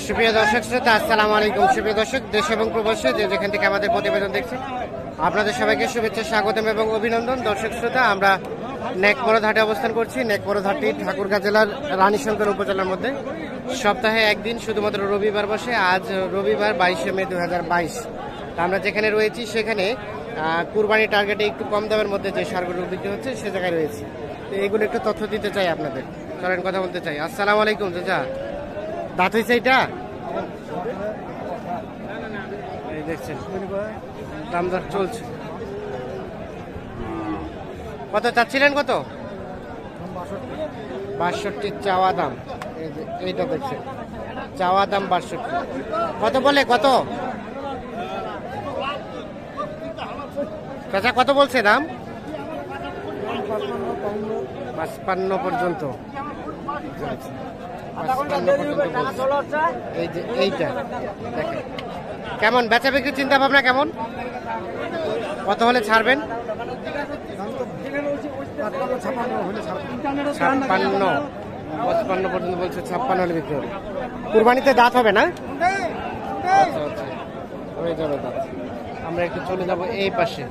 সুপ্রিয় দর্শক শ্রোতা, আসসালামু আলাইকুম। সুপ্রিয় দর্শক, দেশ এবং প্রবাসে যে যেখান থেকে আমাদের প্রতিবেদন দেখছেন, আপনাদের সবাইকে শুভেচ্ছা, স্বাগতম এবং অভিনন্দন। দর্শক শ্রোতা, আমরা নেকমরদ হাটে অবস্থান করছি। নেকমরদ হাটটি ঠাকুরগাঁ জেলার রানীশঙ্কর উপজেলার মধ্যে সপ্তাহে একদিন শুধুমাত্র রবিবার বসে। আজ রবিবার 22শে মে 2022। আমরা যেখানে রয়েছি সেখানে কুরবানি টার্গেটে একটু কম দামের মধ্যে যে সারগুলো বিক্রি হচ্ছে সে জায়গায় রয়েছি। তো এইগুলো একটু তথ্য দিতে চাই আপনাদের, চলেন কথা বলতে চাই। আসসালামু আলাইকুম চাচা, দাঁত হয়েছে এটা? এই দেখছেন দাম দর চলছে। কত চাচ্ছিলেন? কত? 62 চাওয়া দাম। এইটা দেখছেন চাওয়া দাম 62। কত বলে? কত চাচা কত বলছে দাম? 55 পর্যন্ত। এই যে এইটা দেখেন কেমন বেচা বিক্রির চিন্তা ভাবনা কেমন? কত হলে ছাড়বেন? 56 পর্যন্ত বলছে। 56 হলে বিক্রি হবে। কুরবানিতে দাঁত হবে না? আচ্ছা আচ্ছা, হয়ে যাবে দাঁত। আমরা একটু চলে যাব এই পাশে,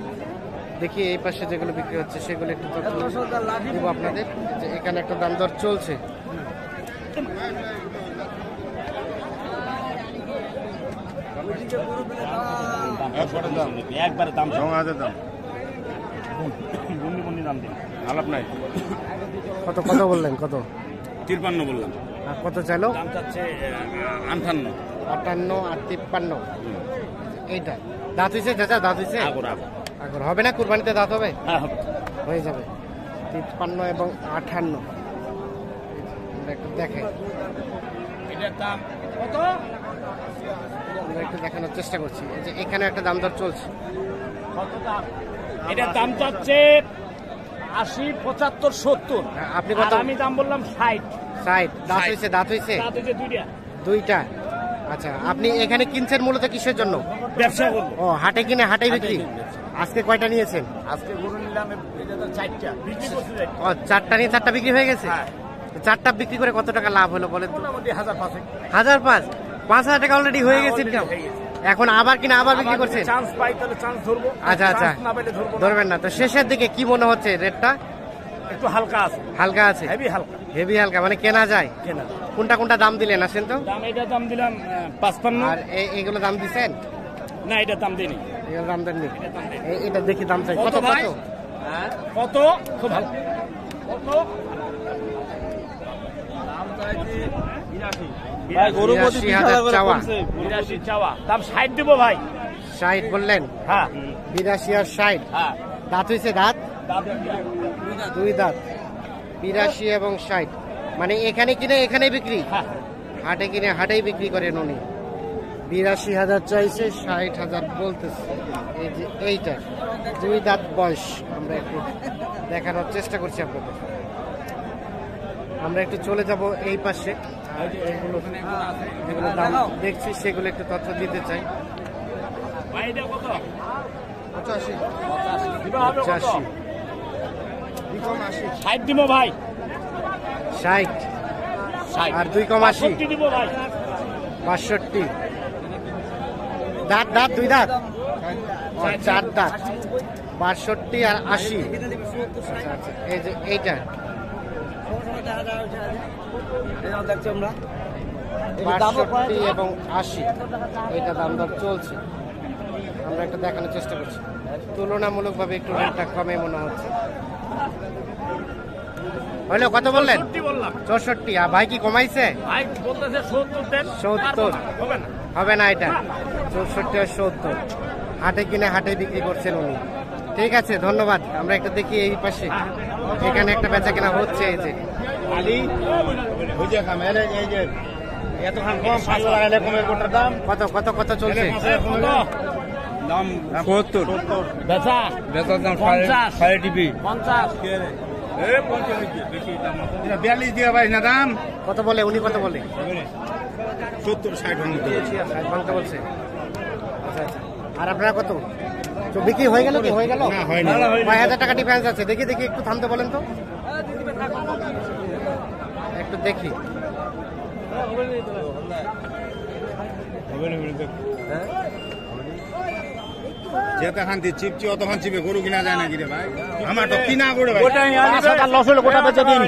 দেখি এই পাশে যেগুলো বিক্রি হচ্ছে সেগুলো একটু দেবো আপনাদের। যে এখানে একটা দাম দর চলছে। একবারে দাম আলাপ নাই। কত কত বললেন? কত? 53 বললাম। আর কত চাইলো? দাম চাচ্ছে 58। 58 আর 53। এইটা দাঁত হয়েছে চাচা? দাঁত হয়েছে? আগর হবে না? কুরবানিতে দাঁত হবে? হয়ে যাবে। 53 এবং 58 একটু দেখেন। এটার দাম কত? আমরা একটু দেখানোর চেষ্টা করছি। এই যে এখানে একটা দাম দর চলছে। কত দাম? এটার দাম চাচ্ছে 80, 75, 70। আপনি কত? আমি দাম বললাম 60। 60 দাঁত হয়েছে? দাঁত হয়েছে দুইটা। আচ্ছা, আপনি এখানে কিনছেন মূলত কিসের জন্য? ব্যবসা করব। ও, হাটে কিনে হাটেই বিক্রি। আজকে কয়টা নিয়েছেন? আজকে গরু নিলাম 4টা, বিক্রি করতে যাই। ও, 4টা নিয়ে 4টা বিক্রি হয়ে গেছে। 4টা বিক্রি করে কত টাকা লাভ হলো বলেন তো? মোটামুটি 1005। 5,000 টাকা অলরেডি হয়ে গেছে। এখন আবার কিনা আবার বিক্রি করছেন? চান্স পাই তাহলে চান্স ধরবো। আচ্ছা আচ্ছা, না পাইলে ধরবো না। ধরবেন না তো। শেষের দিকে কি মনে হচ্ছে রেটটা? একটু হালকা আছে। হালকা আছে? হেভি হালকা। হেভি হালকা মানে কেনা যায়? কেনা। কোনটা কোনটা দাম দিলেন আসেন তো? দাম এটা দাম দিলাম 55। আর এইগুলো দাম দিছেন? না, এটা দাম দেয়নি। এগুলো দাম দেননি? এটা দেখি দাম চাই। কত ভাই? কত? কত? খুব ভালো। কত? দাম চাইছি 82। ভাই গরু প্রতি 82,000 চাওয়া। 82 চাওয়া। দাম 60 দেব ভাই। 60 বললেন? হ্যাঁ। 82 আর 60। হ্যাঁ। দাঁত হয়েছে? দাঁত দাম দুই দাঁত। 82 এবং 60 মানে এখানে কিনে এখানে বিক্রি? হ্যাঁ। হাটে কিনে হাটেই বিক্রি করেন উনি। 82,000 চাইছে, 60,000 বলতেছে। এই যে এইটা দুই দাঁত বয়স। আমরা একটু দেখানোর চেষ্টা করছি আপনাদের। আমরা একটু চলে যাব এই পাশে। যেগুলো দাম দেখছি সেগুলো একটু তথ্য দিতে চাই। ভাই এটা কত? 85 85। 60 দিব ভাই। 60 আর 2 কম 80 দিব ভাই। 62। দাঁত দাঁত দুই দাঁত? 4 দাঁত। 62 আর 80। আচ্ছা আচ্ছা, এই যে এইটা 62 এবং 80 এইটা দাম দর চলছে। আমরা একটা দেখানোর চেষ্টা করছি। তুলনামূলকভাবে একটু রেটটা কমে মনে হচ্ছে। হলো কত বললেন? 64। আর ভাই কি কমাইছে? ভাই বলতেছে 70 দেন। 70 হবে না। হবে না এটা। 64 আর 70 হাটে কিনে হাটে বিক্রি করছেন উনি। ঠিক আছে, ধন্যবাদ। আমরা একটা দেখি এই পাশে, এখানে একটা বেচা কেনা হচ্ছে। এই যে এতক্ষণ কম 5 টাকা কমের কোটার দাম কত কত কত চলছে? দাম 70। বেচা বেচার দাম 50 টিপি 50। 42 দিয়ে ভাই না দাম। কত বলে উনি? কত বলে? 70 60 ভাঙতে বলছে। আচ্ছা আচ্ছা, আর আপনারা কত? তো বিক্রি হয়ে গেল কি? হয়ে গেল? না, হয়নি। 5000 টাকা ডিফারেন্স আছে। দেখি দেখি, একটু থামতে বলেন তো, একটু দেখি। যেতখান চিপছি অতখান চিপে গরু কিনা যায় নাকি রে ভাই? আমার তো কিনা গরু ভাই। 5,000 লস হলো, গোটা বেচে দিন।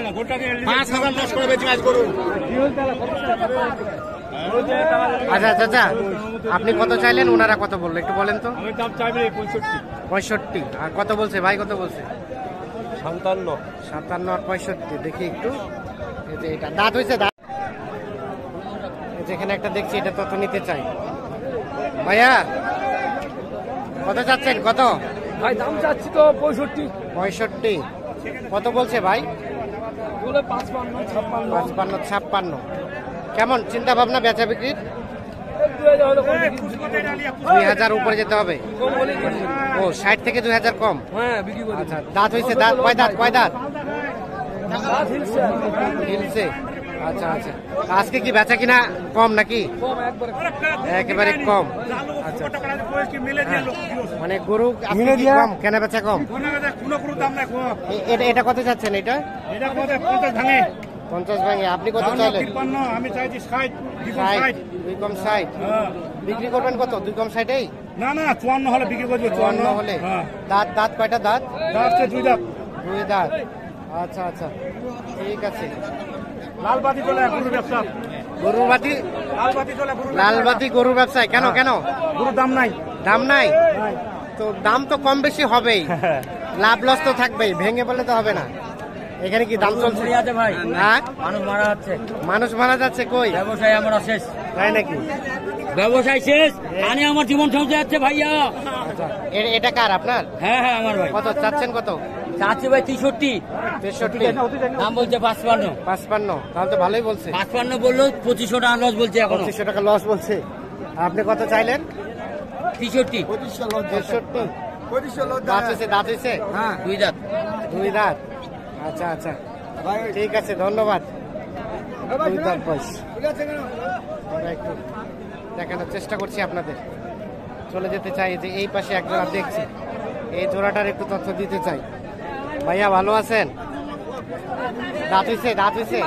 5,000 লস করে বেচি আজ গরু। আচ্ছা চাচা, আপনি কত চাইলেন, ওনারা কত বললো একটু বলেন তো? আমি দাম চাইবে 65। 65। আর কত বলছে ভাই, কত বলছে? 57। 57 আর 65। দেখি একটু, এই যে এটা দাঁত হয়েছে, দাঁত যেখানে একটা দেখছি, এটা তত নিতে চাই। ভাইয়া কত চাচ্ছেন, কত? ভাই দাম চাচ্ছি তো 65। 65। কত বলছে ভাই? বলে 55, 56। 55, 56। কেমন চিন্তা ভাবনা বেচা বিক্রির? 2000 উপরে যেতে হবে। ও 60 থেকে 2000 কম। হ্যাঁ বিক্রি করি। আচ্ছা, দাঁত হয়েছে, দাঁত কয় দাঁত, কয় দাঁত? দাঁত হিলছে। হিলছে। আচ্ছা আচ্ছা, আজকে কি বেচা কিনা কম নাকি? কম একবারে। একেবারে কম। আচ্ছা, হ্যাঁ। মানে গরু আজকে কি কম, কেনা বেচা কম? এটা কত চাচ্ছেন? এটা 50 ভাঙে। আপনি কত চাইলেন? আমি চাইছি 60। 60। 2 কম 60। বিক্রি করবেন কত? 2 কম 60 এই? না না 54 হলে বিক্রি করবো। 54 হলে। দাঁত দাঁত কয়টা দাঁত? দুই দাঁত। 2 দাঁত। আচ্ছা আচ্ছা, ঠিক আছে। লালবাতি চলে গরুর ব্যবসা। গরুর বাতি, লালবাতি চলে গরুর লালবাতি গরুর ব্যবসায় কেন, কেন? গরুর দাম নাই। দাম নাই? তো দাম তো কম বেশি হবেই, লাভ লস তো থাকবেই, ভেঙে বলে তো হবে না। এখানে কি দাম চলছে? ভাই হ্যাঁ, মানুষ মারা যাচ্ছে, মানুষ মারা যাচ্ছে। কই ব্যবসায় আমরা শেষ। তাই নাকি? ব্যবসায় শেষ, আনে আমার জীবন সংসার যাচ্ছে ভাইয়া। আচ্ছা, এটা কার, আপনার? হ্যাঁ হ্যাঁ আমার ভাই। কত চাচ্ছেন, কত? চাচ্ছি ভাই 63। 63। দাম বলছে 55। 55। তাহলে তো ভালোই বলছে। 55 বললো, 2500 টাকা লস বলছে এখন। 2500 টাকা লস বলছে। আপনি কত চাইলেন? 63। 63। দাঁত হয়েছে, দাঁত হয়েছে? হ্যাঁ 2 দাঁত। 2 দাঁত। আচ্ছা আচ্ছা, ঠিক আছে, ধন্যবাদ। 2 দাঁত বয়স। আমরা একটু দেখানোর চেষ্টা করছি আপনাদের। চলে যেতে চাই যে এই পাশে এক জোড়া দেখছি, এই জোড়াটার একটু তথ্য দিতে চাই। ভাইয়া ভালো আছেন? দাঁত হয়েছে, দাঁত হয়েছে?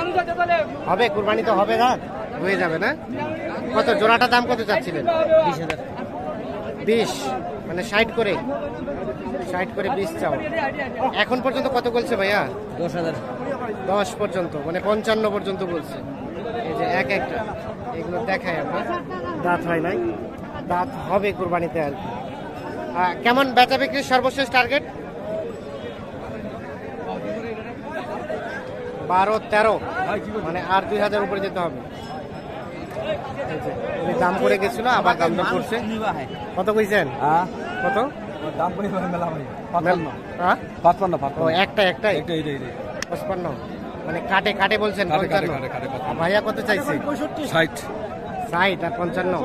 হবে, কুরবানি তো হবে, দাঁত হয়ে যাবে না? কত জোড়াটার দাম কত চাচ্ছিলেন? 20,000। 20, মানে 60 করে। 60 করে 20 চাও। এখন পর্যন্ত কত বলছে ভাইয়া? 10,000। 10 পর্যন্ত, মানে 55 পর্যন্ত বলছে। এই যে এক একটা, এগুলো দেখায় আমরা। দাঁত হয় নাই, দাঁত হবে কুরবানিতে আর কি। কেমন বেচা বিক্রির সর্বশেষ টার্গেট? 12-13, মানে আর 2000 উপরে যেতে হবে। এই যে, উনি দাম করে গেছিল, আবার দাম দর করছে। কত কইছেন? কত দাম করে মেলা ভাই। হ্যাঁ? 55। ও একটাই 55, মানে কাটে কাটে বলছেন 55। আর ভাইয়া কত চাইছে? 60। 60 আর 55।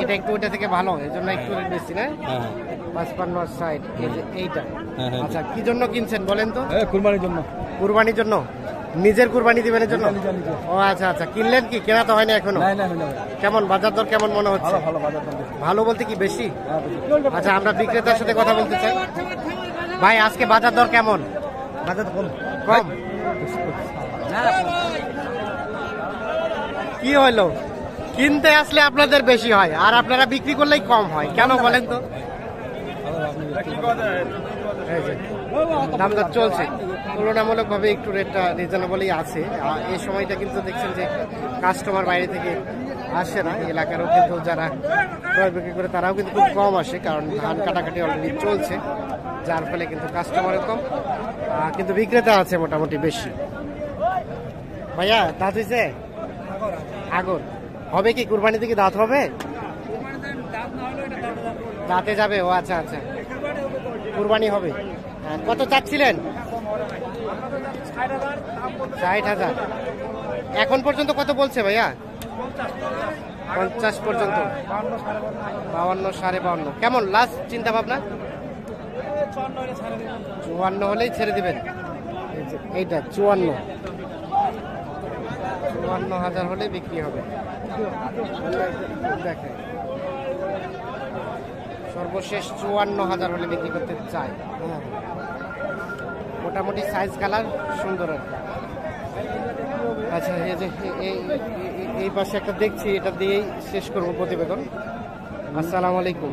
এটা একটু ওইটা থেকে ভালো, এই জন্য একটু বেশি না? 55 আর 60। এই যে এইটা। আচ্ছা, কি জন্য কিনছেন বলেন তো? কুরবানির জন্য। কুরবানির জন্য? নিজের কুরবানি দিবেন জন্য? ও আচ্ছা আচ্ছা, কিনলেন কি? কেনা তো হয়নি এখনো? কেমন বাজার দর কেমন মনে হচ্ছে? ভালো বলতে কি বেশি? আচ্ছা, আমরা বিক্রেতার সাথে কথা বলতে চাই। ভাই আজকে বাজার দর কেমন? বাজার কম। কম? কি হলো, কিনতে আসলে আপনাদের বেশি হয় আর আপনারা বিক্রি করলেই কম হয়, কেন বলেন তো? এই যে, দাম দর চলছে তুলনামূলকভাবে একটু রেটটা রিজনেবলই আছে। আর এই সময়টা কিন্তু দেখছেন যে কাস্টমার বাইরে থেকে আসে না, এলাকারও কিন্তু যারা ক্রয় বিক্রি করে তারাও কিন্তু খুব কম আসে, কারণ ধান কাটাকাটি অলরেডি চলছে, যার ফলে কিন্তু কাস্টমারও কম, কিন্তু বিক্রেতা আছে মোটামুটি বেশি। ভাইয়া দাঁত হয়েছে? আগর হবে কি কুরবানি থেকে দাঁত হবে? দাঁতে যাবে। ও আচ্ছা আচ্ছা, কুরবানি হবে। কত চাচ্ছিলেন? 60,000। এখন পর্যন্ত কত বলছে ভাইয়া? 50 পর্যন্ত। 52, 52.5। কেমন লাস্ট চিন্তা ভাবনা? 54 হলেই ছেড়ে দিবেন। এইটা 54,000 হলে বিক্রি হবে। দেখেন, সর্বশেষ 54,000 হলে বিক্রি করতে চাই। মোটামুটি সাইজ কালার সুন্দর আর কি। আচ্ছা, এই যে এই পাশে একটা দেখছি, এটা দিয়েই শেষ করবো প্রতিবেদন। আসসালামু আলাইকুম।